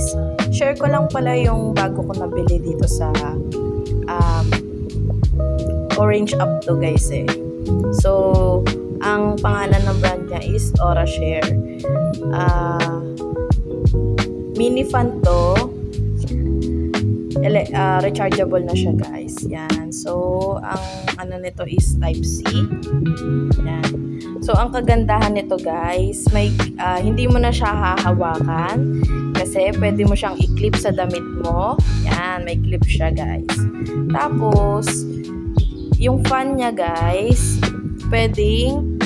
guys, share ko lang pala yung bago ko nabili dito sa Orange Up to guys eh. So, ang pangalan ng brand niya is Orashare. Mini fan to. Rechargeable na siya guys. Yan. So, ang ano nito is Type-C. Yan. So, ang kagandahan nito guys, may hindi mo na siya hahawakan kasi pwede mo siyang i-clip sa damit mo. Yan, may clip siya guys. Tapos, yung fan niya guys, pwedeng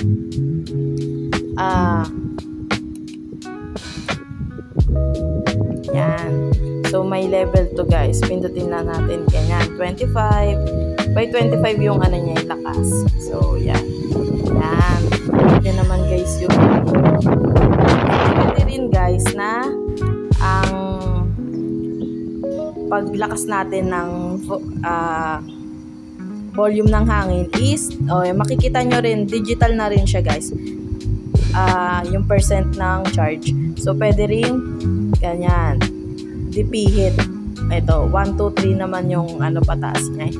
yan. So, may level to guys. Pindutin na natin ganyan. 25. By 25 yung ano niya, yung lakas. So, yan. Yan. Yan naman guys yung pwede rin guys na ang paglakas natin ng volume ng hangin is, makikita nyo rin, digital na rin siya guys. Yung percent ng charge. So, pwede rin ganyan. Dipihit. Ito, 1, 2, 3 naman yung pataas niya.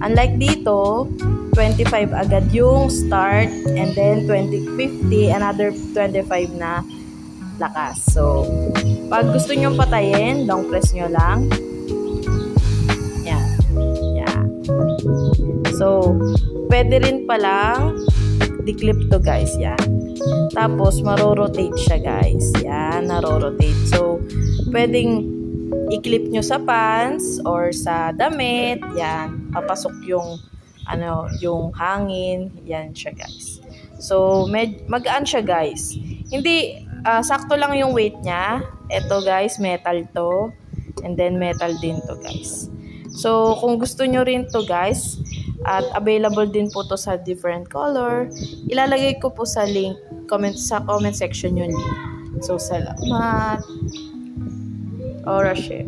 Unlike dito, 25 agad yung start and then 50, another 25 na lakas. So, pag gusto nyo patayin, long press nyo lang. Yan. Yan. So, pwede rin palang di-clip to guys. Yan. Tapos, maro-rotate siya guys. Yan, naro-rotate. So, pwedeng i-clip nyo sa pants or sa damit. Yan. Papasok yung yung hangin. Yan siya guys. So, magaan siya guys. Hindi, sakto lang yung weight niya. Ito guys, metal to. And then metal din to guys. So, kung gusto nyo rin to guys, at available din po to sa different color, ilalagay ko po sa link, sa comment section yung link. So, salamat. Orashare.